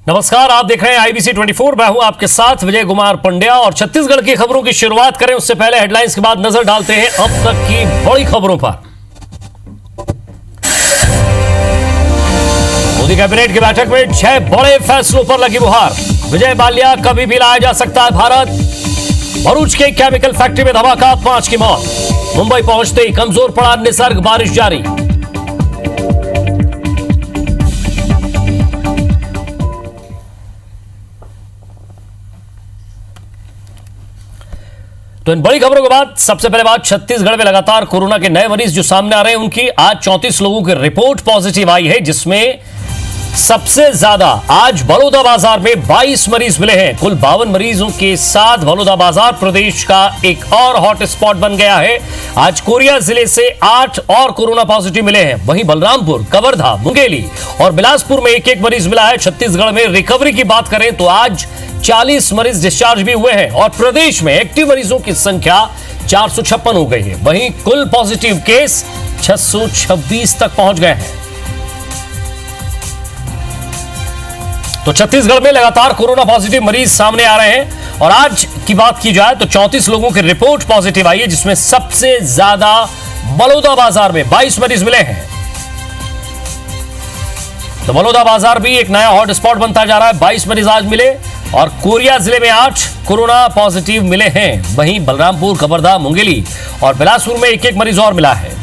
नमस्कार, आप देख रहे हैं IBC 24। मैं हूं आपके साथ विजय कुमार पंड्या और छत्तीसगढ़ की खबरों की शुरुआत करें उससे पहले हेडलाइंस के बाद नजर डालते हैं अब तक की बड़ी खबरों पर। मोदी कैबिनेट की बैठक में 6 बड़े फैसलों पर लगी मुहर। विजय माल्या कभी भी लाया जा सकता है भारत। भरूच के केमिकल फैक्ट्री में धमाका, 5 की मौत। मुंबई पहुंचते ही कमजोर पड़ा निसर्ग, बारिश जारी। तो इन बड़ी खबरों के बाद सबसे पहले बात छत्तीसगढ़ में लगातार कोरोना के नए मरीज जो सामने आ रहे हैं उनकी। आज 34 लोगों की रिपोर्ट पॉजिटिव आई है, जिसमें सबसे ज्यादा आज बलौदाबाजार में 22 मरीज मिले हैं। कुल 52 मरीजों के साथ बलौदाबाजार प्रदेश का एक और हॉट स्पॉट बन गया है। आज कोरिया जिले से 8 और कोरोना पॉजिटिव मिले हैं। वहीं बलरामपुर, कवर्धा, मुंगेली और बिलासपुर में एक एक मरीज मिला है। छत्तीसगढ़ में रिकवरी की बात करें तो आज 40 मरीज डिस्चार्ज भी हुए हैं और प्रदेश में एक्टिव मरीजों की संख्या 456 हो गई है। वहीं कुल पॉजिटिव केस 626 तक पहुंच गए हैं। तो छत्तीसगढ़ में लगातार कोरोना पॉजिटिव मरीज सामने आ रहे हैं और आज की बात की जाए तो 34 लोगों की रिपोर्ट पॉजिटिव आई है, जिसमें सबसे ज्यादा बलौदाबाजार में 22 मरीज मिले हैं। तो बलौदाबाजार भी एक नया हॉट स्पॉट बनता जा रहा है। 22 मरीज आज मिले और कोरिया जिले में 8 कोरोना पॉजिटिव मिले हैं। वहीं बलरामपुर, कवर्धा, मुंगेली और बिलासपुर में एक एक मरीज और मिला है।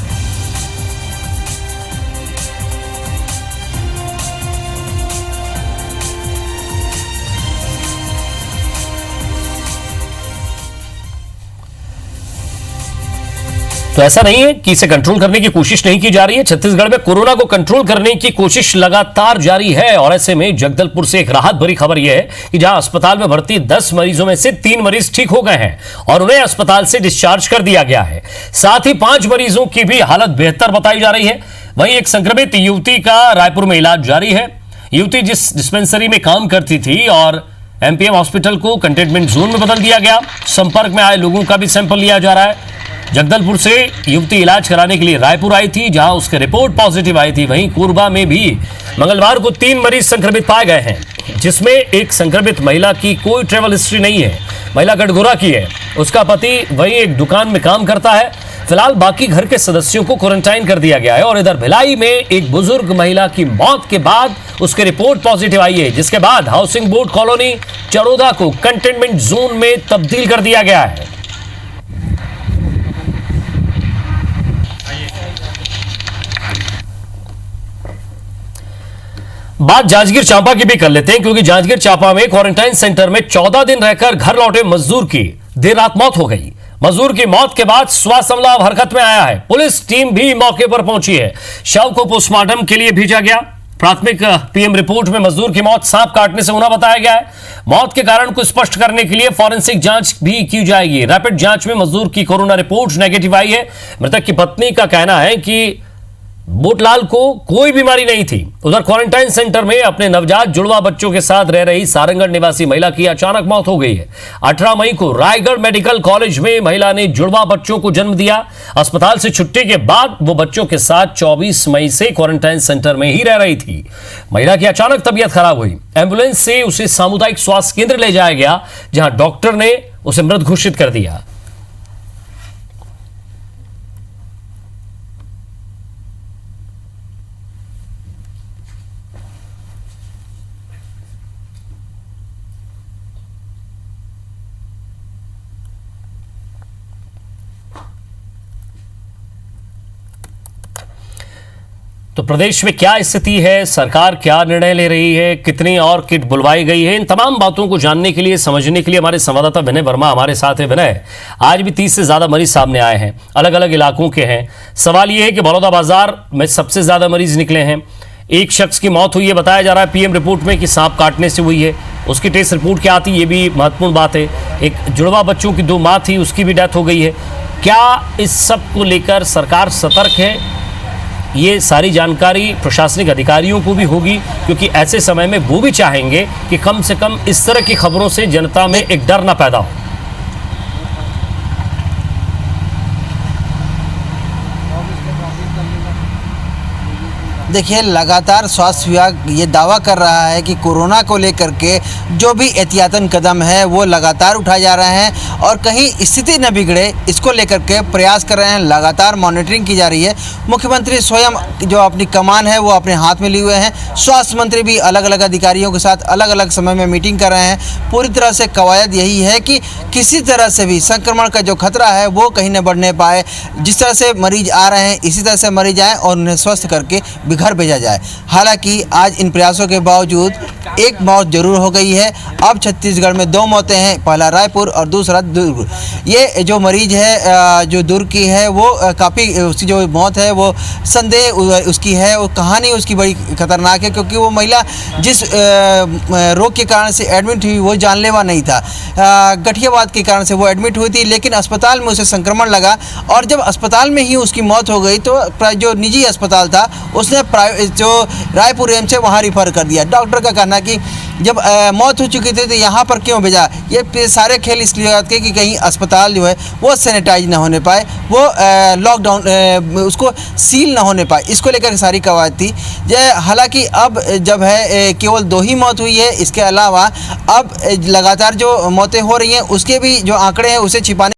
तो ऐसा नहीं है कि इसे कंट्रोल करने की कोशिश नहीं की जा रही है। छत्तीसगढ़ में कोरोना को कंट्रोल करने की कोशिश लगातार जारी है और ऐसे में जगदलपुर से एक राहत भरी खबर यह है कि जहां अस्पताल में भर्ती 10 मरीजों में से 3 मरीज ठीक हो गए हैं और उन्हें अस्पताल से डिस्चार्ज कर दिया गया है। साथ ही 5 मरीजों की भी हालत बेहतर बताई जा रही है। वहीं एक संक्रमित युवती का रायपुर में इलाज जारी है। युवती जिस डिस्पेंसरी में काम करती थी और MPM हॉस्पिटल को कंटेनमेंट जोन में बदल दिया गया। संपर्क में आए लोगों का भी सैंपल लिया जा रहा है। जगदलपुर से युवती इलाज कराने के लिए रायपुर आई थी, जहां उसके रिपोर्ट पॉजिटिव आई थी। वहीं कोरबा में भी मंगलवार को 3 मरीज संक्रमित पाए गए हैं, जिसमें एक संक्रमित महिला की कोई ट्रैवल हिस्ट्री नहीं है। महिला गढ़गोरा की है। उसका पति वहीं एक दुकान में काम करता है। फिलहाल बाकी घर के सदस्यों को क्वारंटाइन कर दिया गया है। और इधर भिलाई में एक बुजुर्ग महिला की मौत के बाद उसकी रिपोर्ट पॉजिटिव आई है, जिसके बाद हाउसिंग बोर्ड कॉलोनी चरोदा को कंटेनमेंट जोन में तब्दील कर दिया गया है। बात जांजगीर चांपा की भी कर लेते हैं, क्योंकि जांजगीर चांपा में क्वारंटाइन सेंटर में 14 दिन रहकर घर लौटे मजदूर की देर रात मौत हो गई। मजदूर की मौत के बाद स्वास्थ्य अमला हरकत में आया है। पुलिस टीम भी मौके पर पहुंची है। शव को पोस्टमार्टम के लिए भेजा गया। प्राथमिक PM रिपोर्ट में मजदूर की मौत सांप काटने से होना बताया गया है। मौत के कारण को स्पष्ट करने के लिए फॉरेंसिक जांच भी की जाएगी। रैपिड जांच में मजदूर की कोरोना रिपोर्ट नेगेटिव आई है। मृतक की पत्नी का कहना है कि बोटलाल को कोई बीमारी नहीं थी। उधर क्वारंटाइन सेंटर में अपने नवजात जुड़वा बच्चों के साथ रह रही सारंगढ़ निवासी महिला की अचानक मौत हो गई है। 18 मई को रायगढ़ मेडिकल कॉलेज में महिला ने जुड़वा बच्चों को जन्म दिया। अस्पताल से छुट्टी के बाद वो बच्चों के साथ 24 मई से क्वारंटाइन सेंटर में ही रह रही थी। महिला की अचानक तबीयत खराब हुई। एम्बुलेंस से उसे सामुदायिक स्वास्थ्य केंद्र ले जाया गया, जहां डॉक्टर ने उसे मृत घोषित कर दिया। तो प्रदेश में क्या स्थिति है, सरकार क्या निर्णय ले रही है, कितनी और किट बुलवाई गई है, इन तमाम बातों को जानने के लिए, समझने के लिए हमारे संवाददाता विनय वर्मा हमारे साथ है। विनय, आज भी 30 से ज्यादा मरीज सामने आए हैं, अलग अलग इलाकों के हैं। सवाल यह है कि बलौदाबाजार में सबसे ज्यादा मरीज निकले हैं। एक शख्स की मौत हुई है, बताया जा रहा है PM रिपोर्ट में कि सांप काटने से हुई है। उसकी टेस्ट रिपोर्ट क्या आती है, ये भी महत्वपूर्ण बात है। एक जुड़वा बच्चों की 2 माँ थी, उसकी भी डेथ हो गई है। क्या इस सब को लेकर सरकार सतर्क है? ये सारी जानकारी प्रशासनिक अधिकारियों को भी होगी, क्योंकि ऐसे समय में वो भी चाहेंगे कि कम से कम इस तरह की खबरों से जनता में एक डर ना पैदा हो। देखिए, लगातार स्वास्थ्य विभाग ये दावा कर रहा है कि कोरोना को लेकर के जो भी एहतियातन कदम है वो लगातार उठाए जा रहे हैं और कहीं स्थिति न बिगड़े इसको लेकर के प्रयास कर रहे हैं। लगातार मॉनिटरिंग की जा रही है। मुख्यमंत्री स्वयं जो अपनी कमान है वो अपने हाथ में लिए हुए हैं। स्वास्थ्य मंत्री भी अलग अलग अधिकारियों के साथ अलग अलग समय में मीटिंग कर रहे हैं। पूरी तरह से कवायद यही है कि किसी तरह से भी संक्रमण का जो खतरा है वो कहीं न बढ़ने पाए। जिस तरह से मरीज आ रहे हैं इसी तरह से मरीज आए और उन्हें स्वस्थ करके घर भेजा जाए। हालांकि आज इन प्रयासों के बावजूद एक मौत जरूर हो गई है। अब छत्तीसगढ़ में 2 मौतें हैं, पहला रायपुर और दूसरा दुर्ग। ये जो मरीज है जो दुर्ग की है वो काफ़ी उसकी जो मौत है वो संदेह उसकी है और कहानी उसकी बड़ी खतरनाक है, क्योंकि वो महिला जिस रोग के कारण से एडमिट हुई वो जानलेवा नहीं था। गठियावाद के कारण से वो एडमिट हुई थी, लेकिन अस्पताल में उसे संक्रमण लगा और जब अस्पताल में ही उसकी मौत हो गई तो जो निजी अस्पताल था उसने जो रायपुर एम्स से वहाँ रिफ़र कर दिया। डॉक्टर का कहना कि जब मौत हो चुकी थी तो यहाँ पर क्यों भेजा। ये सारे खेल इसलिए होते कि कहीं अस्पताल जो है वो सैनिटाइज ना होने पाए, वो लॉकडाउन उसको सील ना होने पाए, इसको लेकर सारी कवायद थी। हालांकि अब जब है केवल 2 ही मौत हुई है, इसके अलावा अब लगातार जो मौतें हो रही हैं उसके भी जो आंकड़े हैं उसे छिपाने